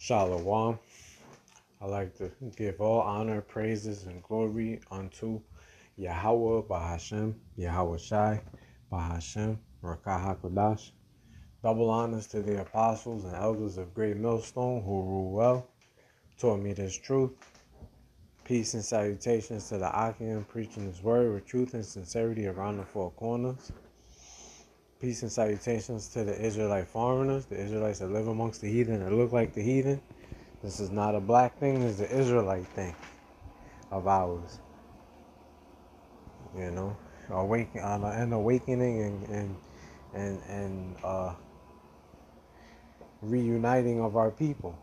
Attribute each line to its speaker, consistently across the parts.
Speaker 1: Shalom. I like to give all honor, praises, and glory unto Yahweh Bahashem, Yahweh Shai, Bahashem, Rakah HaKodash. Double honors to the apostles and elders of Great Millstone who rule well, taught me this truth. Peace and salutations to the Akim preaching his word with truth and sincerity around the four corners. Peace and salutations to the Israelite foreigners, the Israelites that live amongst the heathen that look like the heathen. This is not a black thing, this is the Israelite thing of ours. You know, an awakening and reuniting of our people.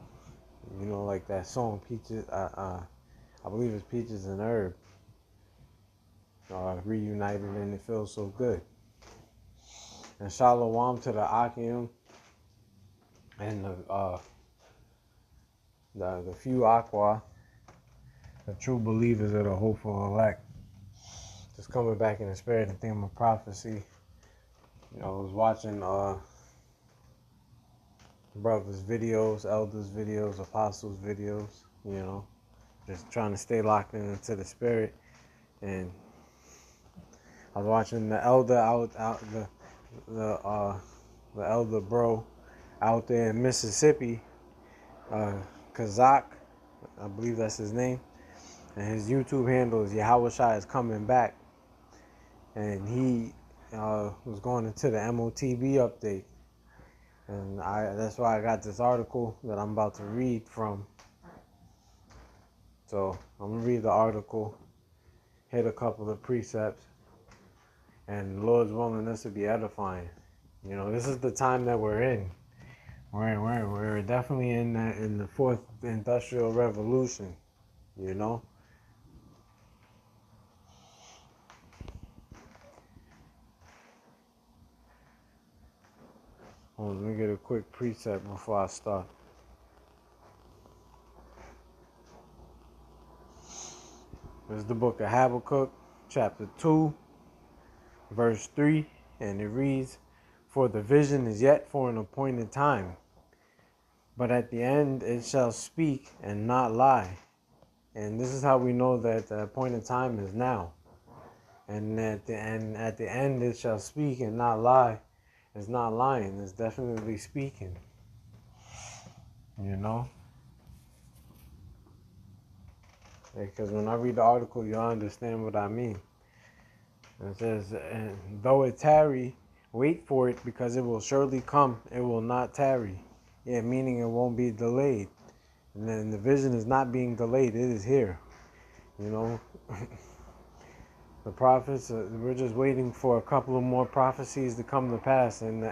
Speaker 1: You know, like that song Peaches, I believe it's Peaches and Herb. Reunited and it feels so good. And shalom to the Akim and the few Aqua, the true believers of the hopeful elect. Just coming back in the spirit and theme of prophecy. You know, I was watching brothers' videos, elders' videos, apostles' videos, you know, just trying to stay locked into the spirit. And I was watching the elder the elder bro out there in Mississippi, Kazak, I believe that's his name, and his YouTube handle is Yahweh Shai is coming back, and he was going into the MOTB update, and that's why I got this article that I'm about to read from. So I'm gonna read the article, hit a couple of precepts, and the Lord's willing, this to be edifying. You know, this is the time that we're in. We're definitely in the fourth industrial revolution. You know. Hold on, let me get a quick precept before I start. This is the book of Habakkuk, chapter 2, verse 3, and it reads, "For the vision is yet for an appointed time, but at the end it shall speak and not lie." And this is how we know that the appointed time is now. And at the end it shall speak and not lie. It's not lying, it's definitely speaking. You know? Because when I read the article, you'll understand what I mean. It says, "And though it tarry, wait for it, because it will surely come, it will not tarry." Yeah, meaning it won't be delayed. And then the vision is not being delayed, it is here. You know? The prophets, we're just waiting for a couple of more prophecies to come to pass. And the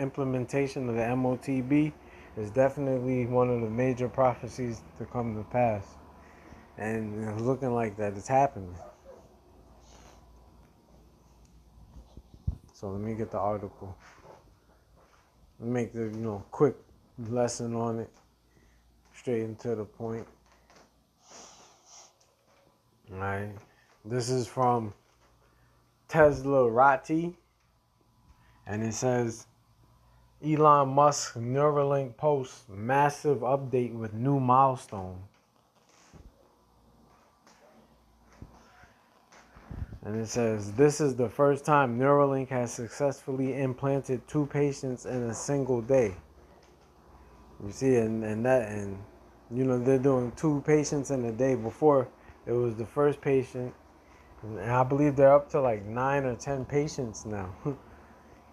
Speaker 1: implementation of the MOTB is definitely one of the major prophecies to come to pass. And it's looking like that it's happening. So let me get the article. Let me make the quick lesson on it, straight into the point. All right, this is from Tesla Rati, and it says, Elon Musk Neuralink posts massive update with new milestone. And it says, this is the first time Neuralink has successfully implanted 2 patients in a single day. You see, and they're doing 2 patients in a day. Before, it was the first patient, and I believe they're up to like 9 or 10 patients now.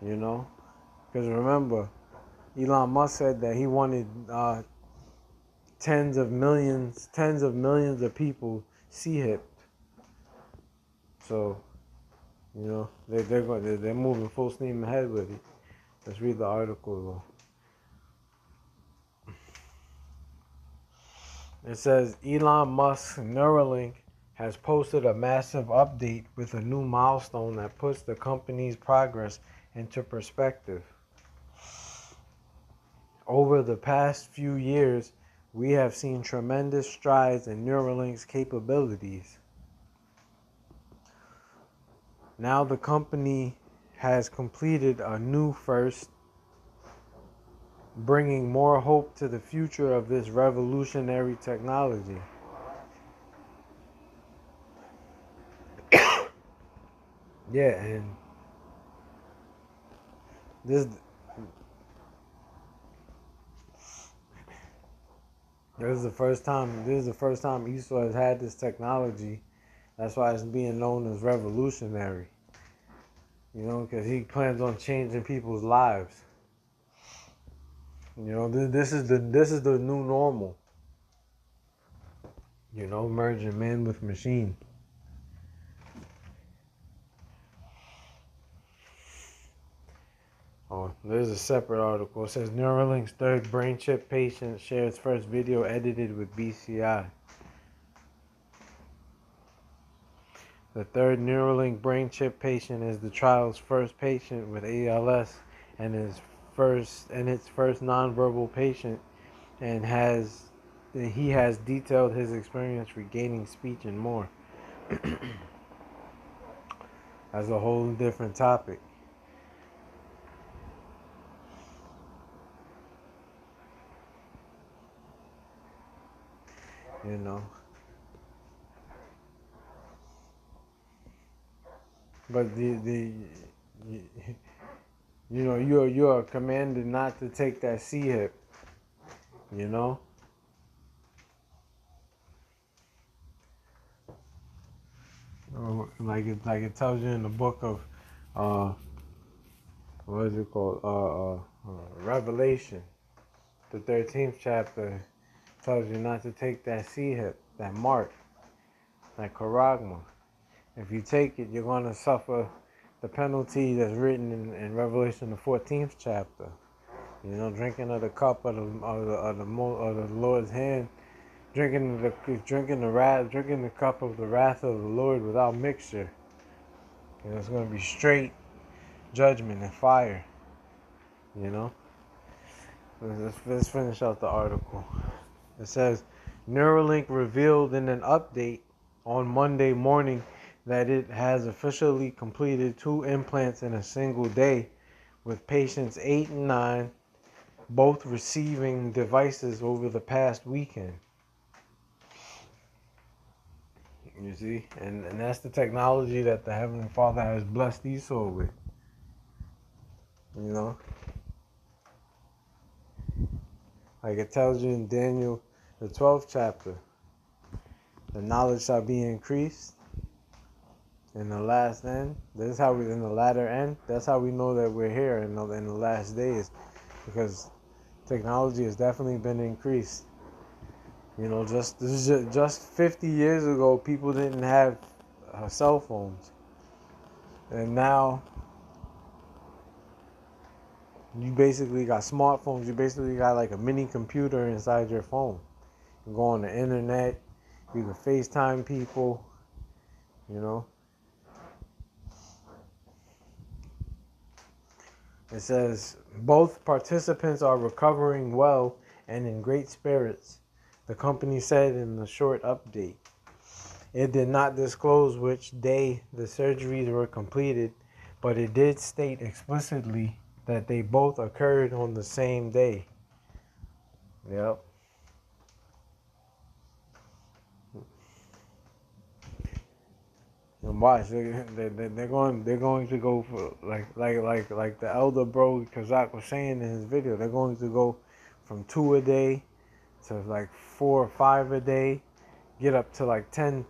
Speaker 1: You know, because remember, Elon Musk said that he wanted tens of millions of people see-hipped. So, you know, they're moving full steam ahead with it. Let's read the article though. It says, Elon Musk's Neuralink has posted a massive update with a new milestone that puts the company's progress into perspective. Over the past few years, we have seen tremendous strides in Neuralink's capabilities. Now the company has completed a new first bringing more hope to the future of this revolutionary technology. Yeah, and this this is the first time. This is the first time Esau has had this technology. That's why it's being known as revolutionary. You know, because he plans on changing people's lives. You know, this is the new normal. You know, merging man with machine. Oh, there's a separate article. It says Neuralink's third brain chip patient shares first video edited with BCI. The third Neuralink brain chip patient is the trial's first patient with ALS and its first nonverbal patient, and he has detailed his experience regaining speech and more. That's a whole different topic. You know. But you know, you're commanded not to take that C hip. You know. Like it tells you in the book of what is it called? Revelation. The 13th chapter tells you not to take that C hip, that mark, that charagma. If you take it, you're going to suffer the penalty that's written in Revelation, the 14th chapter. You know, drinking of the cup of the Lord's hand, drinking the cup of the wrath of the Lord without mixture. You know, it's going to be straight judgment and fire. You know. Let's finish out the article. It says, Neuralink revealed in an update on Monday morning that it has officially completed 2 implants in a single day, with patients 8 and 9 both receiving devices over the past weekend. You see? And that's the technology that the Heavenly Father has blessed Esau with. You know? Like it tells you in Daniel, the 12th chapter, the knowledge shall be increased in the last end. This is how in the latter end. That's how we know that we're here in the last days, because technology has definitely been increased. You know, just 50 years ago, people didn't have cell phones, and now you basically got smartphones. You basically got like a mini computer inside your phone. You can go on the internet. You can FaceTime people. You know. It says both participants are recovering well and in great spirits, the company said in the short update. It did not disclose which day the surgeries were completed, but it did state explicitly that they both occurred on the same day. Yep. And watch, they're going to go for like the elder bro Kazak was saying in his video. They're going to go from 2 a day to like 4 or 5 a day, get up to like 10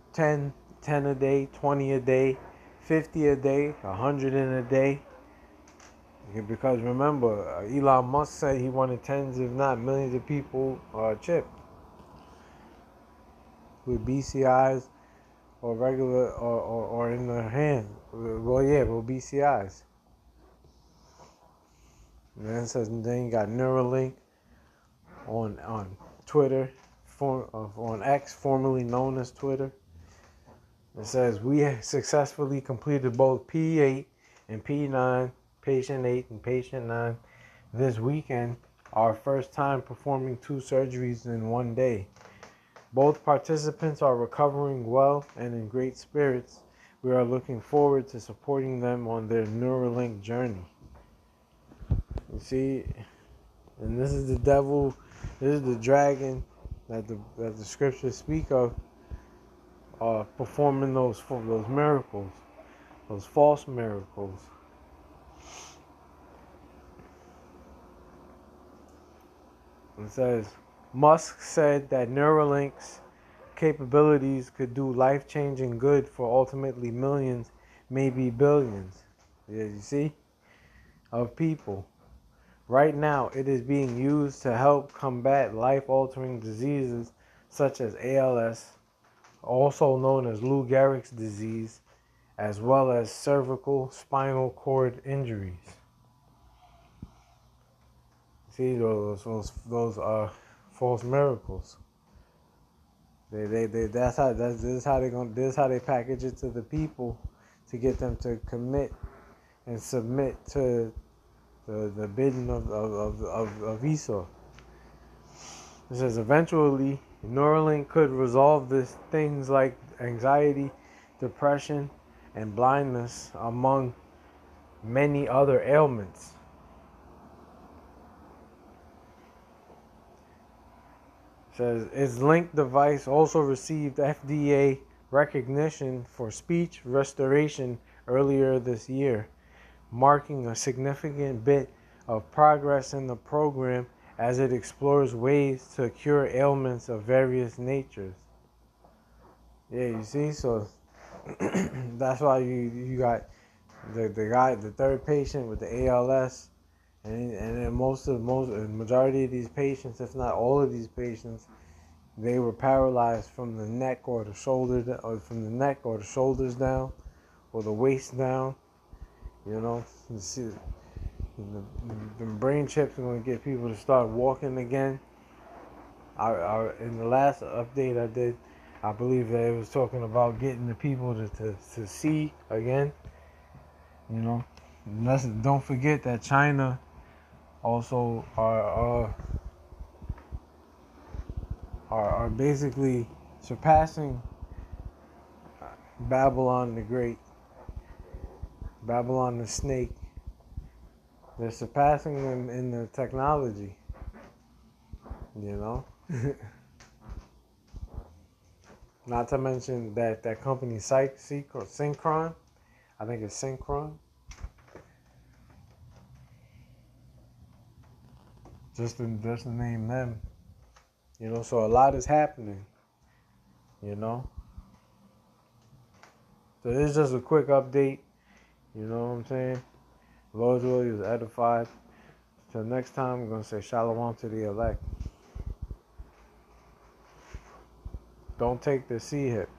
Speaker 1: a day, 20 a day, 50 a day, 100 in a day. Because remember, Elon Musk said he wanted tens, if not millions, of people chipped with BCIs or regular or in their hand. Well, yeah, with BCIs. And then it says, then you got Neuralink on Twitter, on X, formerly known as Twitter. It says, we have successfully completed both P8 and P9, patient 8 and patient 9, this weekend, our first time performing 2 surgeries in one day. Both participants are recovering well and in great spirits. We are looking forward to supporting them on their Neuralink journey. You see, And this is the devil, this is the dragon that the scriptures speak of, performing those miracles, those false miracles. It says, Musk said that Neuralink's capabilities could do life-changing good for ultimately millions, maybe billions. Yeah, you see? Of people. Right now, it is being used to help combat life-altering diseases such as ALS, also known as Lou Gehrig's disease, as well as cervical spinal cord injuries. See those false miracles. This is how they package it to the people to get them to commit and submit to the bidding of Esau. It says eventually Neuralink could resolve things like anxiety, depression, and blindness, among many other ailments. It says its Link device also received FDA recognition for speech restoration earlier this year, marking a significant bit of progress in the program as it explores ways to cure ailments of various natures. Yeah, you see, so that's why you got the third patient with the ALS, and then majority of these patients, if not all of these patients, they were paralyzed from the neck or the shoulders down, or the waist down. You know, you see, the brain chips are going to get people to start walking again. In the last update I did, I believe that it was talking about getting the people to see again. You know, don't forget that China also are basically surpassing Babylon the Great, Babylon the Snake. They're surpassing them in the technology. You know. Not to mention that company Synchron, I think it's Synchron. Just to name them. You know, so a lot is happening. You know. So this is just a quick update. You know what I'm saying? Lord's will, he was edified. Till next time, I'm going to say shalom to the elect. Don't take the C hip.